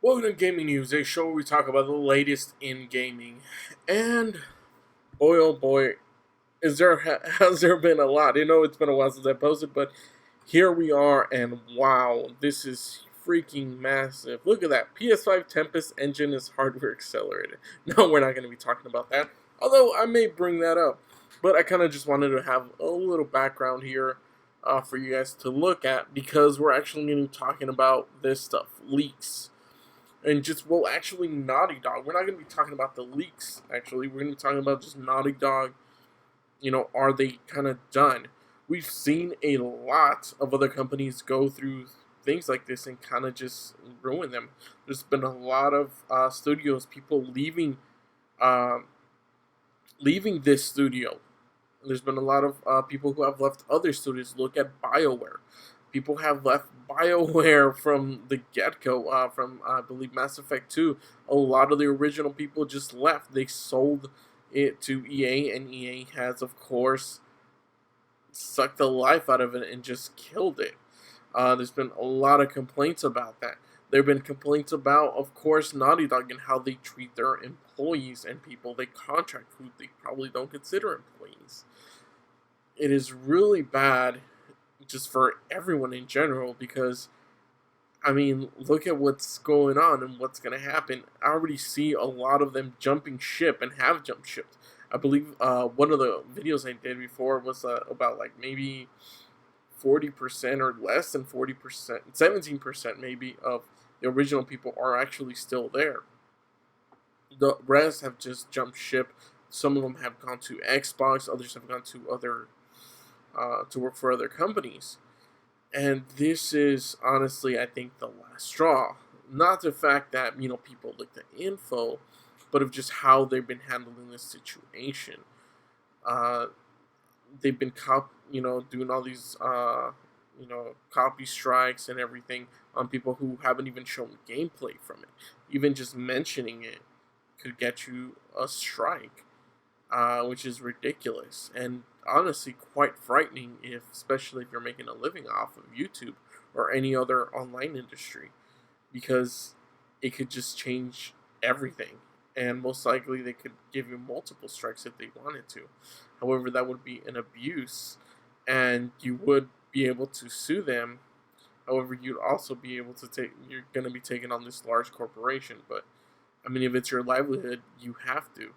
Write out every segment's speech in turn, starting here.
Welcome to Gaming News, a show where we talk about the latest in gaming. And boy, oh boy, has there been a lot? You know, it's been a while since I posted, but here we are, and wow, this is freaking massive. Look at that. PS5 Tempest engine is hardware accelerated. No, we're not going to be talking about that, although I may bring that up. But I kind of just wanted to have a little background here for you guys to look at because we're actually going to be talking about this stuff leaks and just actually Naughty Dog. We're not going to be talking about the leaks. Actually, we're going to be talking about just Naughty Dog. You know, are they kind of done? We've seen a lot of other companies go through things like this and kind of just ruin them. There's been a lot of studios, people uh, leaving this studio. There's been a lot of people who have left other studios. Look at BioWare. People have left BioWare from the get go, from I believe Mass Effect 2. A lot of the original people just left. They sold it to EA, and EA has, of course, sucked the life out of it and just killed it. There's been a lot of complaints about that. There have been complaints about, of course, Naughty Dog and how they treat their employees and people they contract who they probably don't consider employees. It is really bad just for everyone in general because I mean, look at what's going on and what's going to happen. I already see a lot of them jumping ship and have jumped ship. I believe one of the videos I did before was about like maybe 40% or less than 40%, 17% maybe of the original people are actually still there. The rest have just jumped ship. Some of them have gone to Xbox, others have gone to other to work for other companies. And this is honestly, I think, the last straw. Not the fact that people looked at info, but of just how they've been handling this situation. Uh, they've been doing all these copy strikes and everything on people who haven't even shown gameplay from it. Even just mentioning it could get you a strike, which is ridiculous and honestly quite frightening, if especially if you're making a living off of YouTube or any other online industry, because it could just change everything. And most likely, they could give you multiple strikes if they wanted to. However, that would be an abuse, and you would be able to sue them. However, you'd also be able to you're going to be taking on this large corporation. But, I mean, if it's your livelihood, you have to.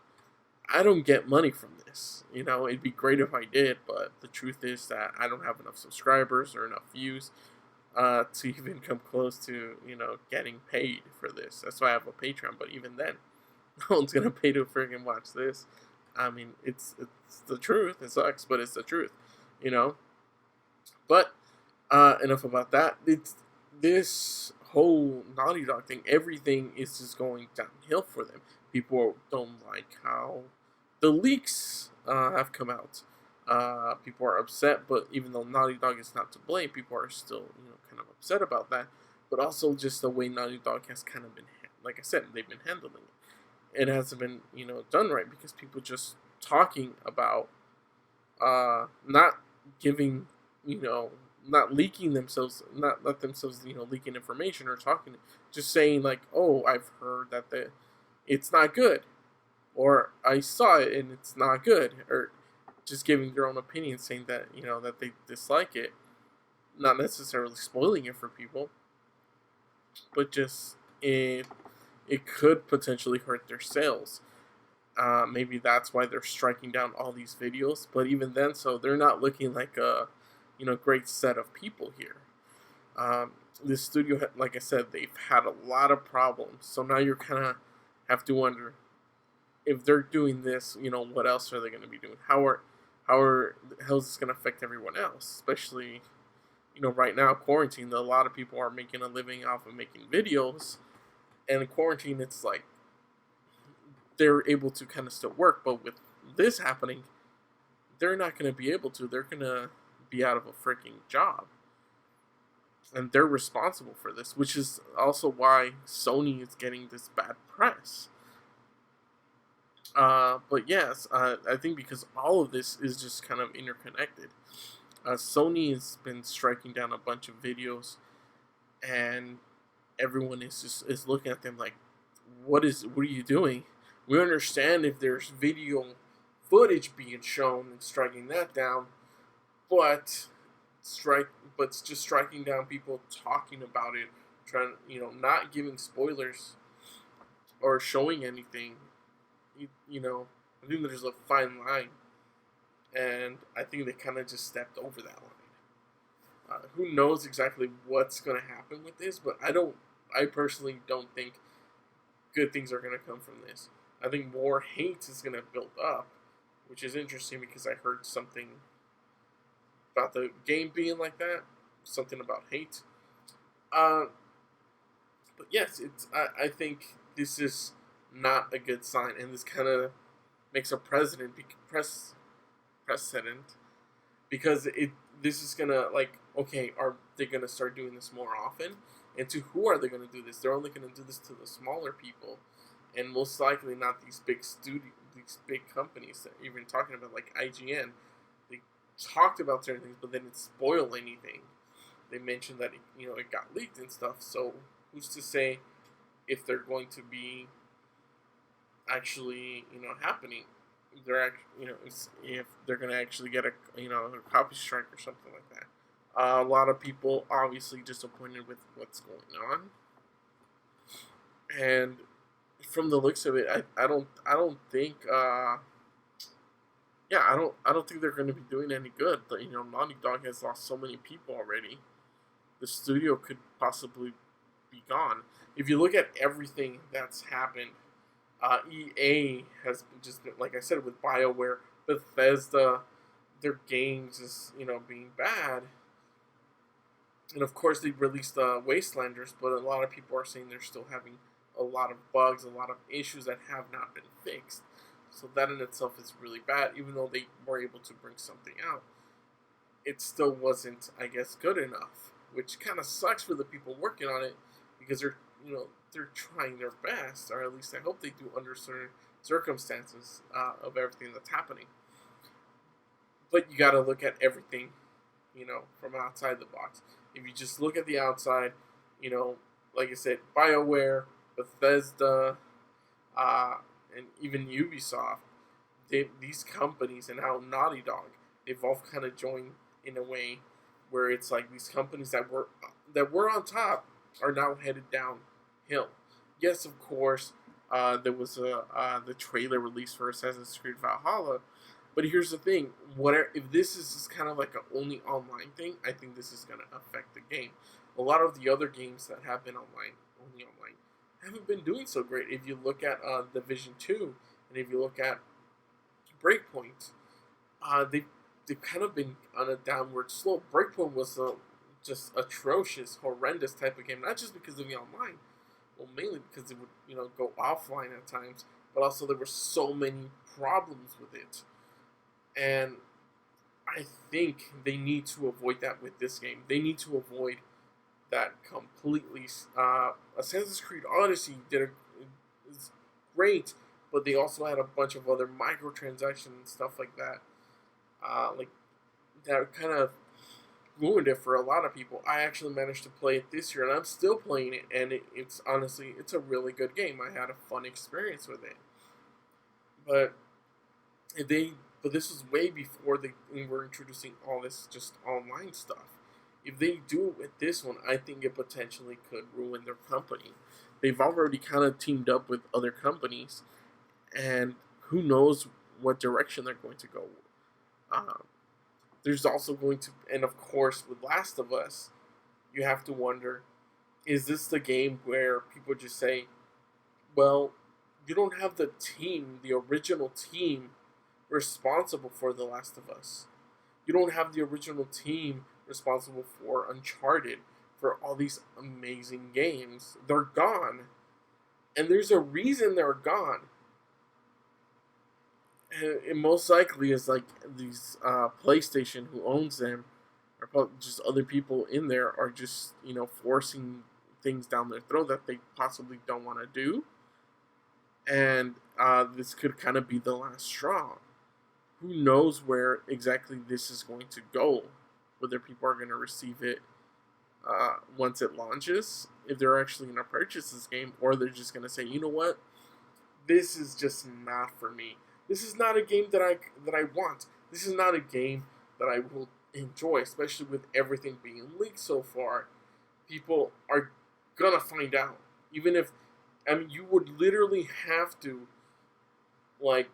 I don't get money from this. You know, it'd be great if I did, but the truth is that I don't have enough subscribers or enough views to even come close to, getting paid for this. That's why I have a Patreon, but even then, no one's gonna pay to freaking watch this. I mean, it's the truth. It sucks, but it's the truth, you know. But enough about that. It's this whole Naughty Dog thing. Everything is just going downhill for them. People don't like how the leaks have come out. People are upset, but even though Naughty Dog is not to blame, people are still kind of upset about that. But also just the way Naughty Dog has kind of been, like I said, they've been handling it. It hasn't been done right because people just talking about not giving not leaking themselves, not let themselves leaking information or talking, just saying like, oh, I've heard that it's not good, or I saw it and it's not good, or just giving their own opinion, saying that that they dislike it, not necessarily spoiling it for people, but just it could potentially hurt their sales. Maybe that's why they're striking down all these videos. But even then, so they're not looking like a great set of people here. This studio, like I said, they've had a lot of problems. So now you're kind of have to wonder if they're doing this. What else are they going to be doing? How is this going to affect everyone else? Especially right now, quarantine. A lot of people are making a living off of making videos, and in quarantine, it's like they're able to kind of still work. But with this happening, they're not going to be able to. They're going to be out of a freaking job. And they're responsible for this, which is also why Sony is getting this bad press. But yes, I think because all of this is just kind of interconnected. Sony has been striking down a bunch of videos, and everyone is looking at them like, what are you doing? We understand if there's video footage being shown and striking that down, but strike but it's just striking down people talking about it, trying, not giving spoilers or showing anything. I think there's a fine line, and I think they kind of just stepped over that line. Who knows exactly what's going to happen with this, but I personally don't think good things are going to come from this. I think more hate is going to build up, which is interesting because I heard something about the game being like that, something about hate. Uh, but yes, I think this is not a good sign, and this kind of makes a precedent because this is gonna, like, okay, are they gonna start doing this more often? And to who are they gonna do this? They're only gonna do this to the smaller people, and most likely not these these big companies that even talking about, like IGN. They talked about certain things, but they didn't spoil anything. They mentioned that it got leaked and stuff. So who's to say if they're going to be actually happening? If they're going to actually get a copy strike or something like that. A lot of people obviously disappointed with what's going on, and from the looks of it, I don't think I don't think they're going to be doing any good. But, Naughty Dog has lost so many people already. The studio could possibly be gone. If you look at everything that's happened, EA has just been, like I said, with BioWare, Bethesda, their games is being bad, and of course they released Wastelanders, but a lot of people are saying they're still having a lot of bugs, a lot of issues that have not been fixed. So that in itself is really bad. Even though they were able to bring something out, it still wasn't, I guess, good enough, which kind of sucks for the people working on it because they're trying their best, or at least I hope they do under certain circumstances of everything that's happening. But you got to look at everything, from outside the box. If you just look at the outside, like I said, BioWare, Bethesda, and even Ubisoft, these companies, and now Naughty Dog, they've all kind of joined in a way where it's like these companies that were on top are now headed downhill. Yes, of course, there was the trailer released for Assassin's Creed Valhalla, but here's the thing: if this is kind of like an only online thing, I think this is going to affect the game. A lot of the other games that have been only online, haven't been doing so great. If you look at Division 2, and if you look at Breakpoint, they've kind of been on a downward slope. Breakpoint was just atrocious, horrendous type of game, not just because of the online, well, mainly because it would go offline at times, but also there were so many problems with it. And I think they need to avoid that with this game. They need to avoid that completely. Assassin's Creed Odyssey is great, but they also had a bunch of other microtransactions and stuff like that. That kind of ruined it for a lot of people. I actually managed to play it this year, and I'm still playing it. And it's honestly, it's a really good game. I had a fun experience with it. But this was way before they were introducing all this just online stuff. If they do it with this one, I think it potentially could ruin their company. They've already kind of teamed up with other companies, and who knows what direction they're going to go. There's also going to, and of course, with Last of Us, you have to wonder, is this the game where people just say, well, you don't have the original team, responsible for The Last of Us. You don't have the original team responsible for Uncharted, for all these amazing games. They're gone. And there's a reason they're gone. And it most likely is like these PlayStation, who owns them, or probably just other people in there, are just, forcing things down their throat that they possibly don't want to do. And this could kind of be the last straw. Who knows where exactly this is going to go, whether people are going to receive it once it launches, if they're actually going to purchase this game, or they're just going to say, you know what, this is just not for me. This is not a game that I want. This is not a game that I will enjoy, especially with everything being leaked so far. People are gonna find out, even if, I mean, you would literally have to, like,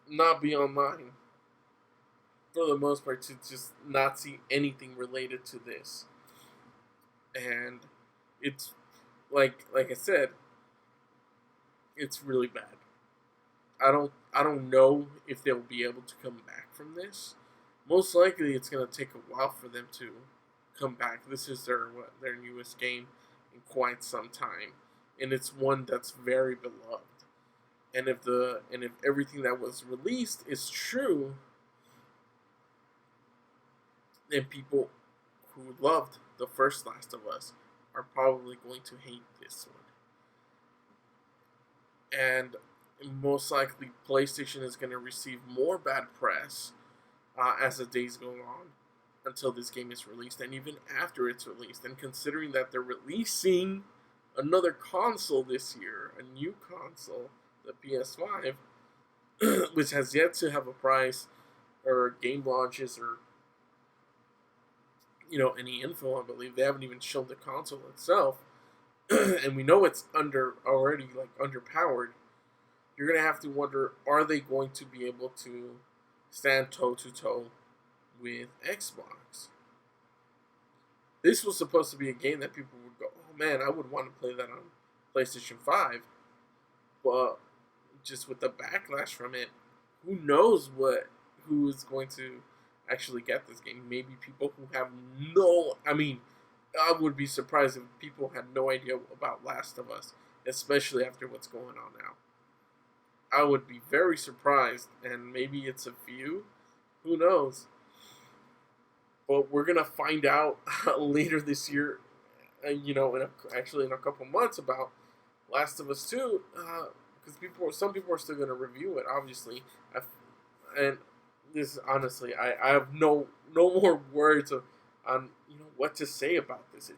not be online for the most part to just not see anything related to this. And it's like I said, it's really bad. I don't know if they'll be able to come back from this. Most likely, it's gonna take a while for them to come back. This is their newest game in quite some time, and it's one that's very beloved. And if everything that was released is true, then people who loved the first Last of Us are probably going to hate this one. And most likely PlayStation is going to receive more bad press as the days go on until this game is released, and even after it's released. And considering that they're releasing another console this year, a new console, the PS5, which has yet to have a price or game launches or any info. I believe they haven't even shown the console itself, and we know it's already underpowered. You're gonna have to wonder: are they going to be able to stand toe to toe with Xbox? This was supposed to be a game that people would go, "Oh man, I would want to play that on PlayStation 5," but just with the backlash from it, who knows who is going to actually get this game? Maybe people who have no. I mean, I would be surprised if people had no idea about Last of Us, especially after what's going on now. I would be very surprised, and maybe it's a few. Who knows? But we're gonna find out later this year. Actually in a couple months about Last of Us 2, because some people are still gonna review it. Obviously, and this honestly, I have no more words on what to say about this.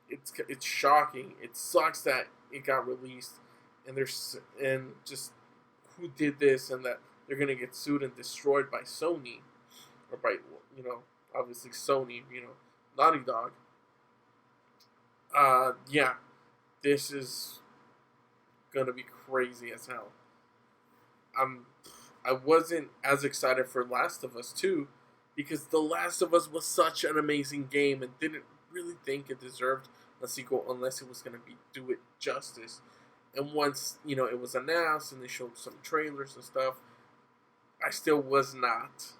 It's shocking. It sucks that it got released, and just who did this, and that they're gonna get sued and destroyed by Sony, or by obviously Sony, Naughty Dog. Yeah, this is gonna be crazy as hell. I wasn't as excited for Last of Us 2 because The Last of Us was such an amazing game and didn't really think it deserved a sequel unless it was gonna do it justice. And once it was announced and they showed some trailers and stuff, I still was not,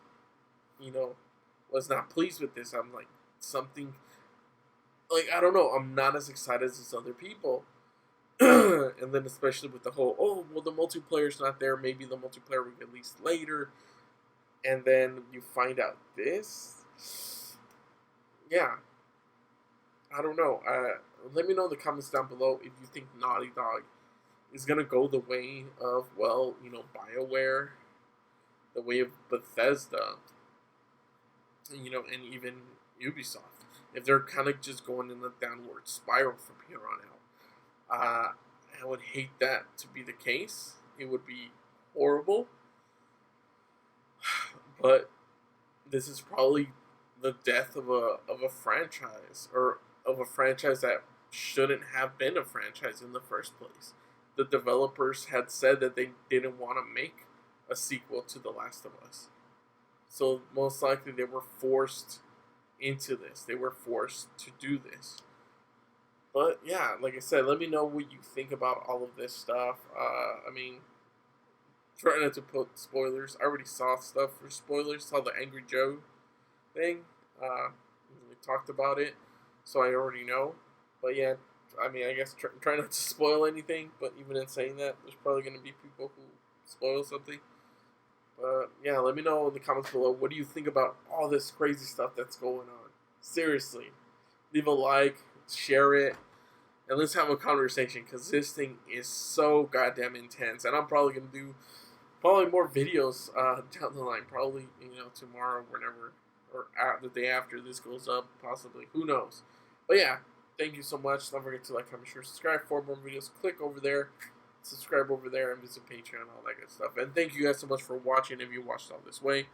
pleased with this. I'm like something, I don't know. I'm not as excited as other people. And then especially with the whole, oh well, the multiplayer's not there. Maybe the multiplayer will be released later, and then you find out this. Yeah, I don't know. Let me know in the comments down below if you think Naughty Dog is gonna go the way of BioWare, the way of Bethesda, and even Ubisoft. If they're kind of just going in a downward spiral from here on out, I would hate that to be the case. It would be horrible, but this is probably the death of a franchise, or of a franchise that shouldn't have been a franchise in the first place. The developers had said that they didn't want to make a sequel to The Last of Us. So most likely they were forced into this. They were forced to do this. But yeah, like I said, let me know what you think about all of this stuff. I mean, try not to put spoilers. I already saw stuff for spoilers. Saw the Angry Joe thing. We talked about it, so I already know. But yeah, I mean, I guess try not to spoil anything, but even in saying that, there's probably going to be people who spoil something. But yeah, let me know in the comments below, what do you think about all this crazy stuff that's going on? Seriously. Leave a like, share it, and let's have a conversation, because this thing is so goddamn intense. And I'm probably going to do more videos down the line, probably, tomorrow, whenever or the day after this goes up, possibly. Who knows? But yeah, thank you so much. Don't forget to like, comment, share, subscribe for more videos. Click over there, subscribe over there, and visit Patreon, all that good stuff. And thank you guys so much for watching if you watched all this way.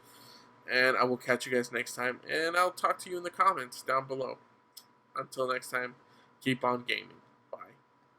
And I will catch you guys next time. And I'll talk to you in the comments down below. Until next time, keep on gaming.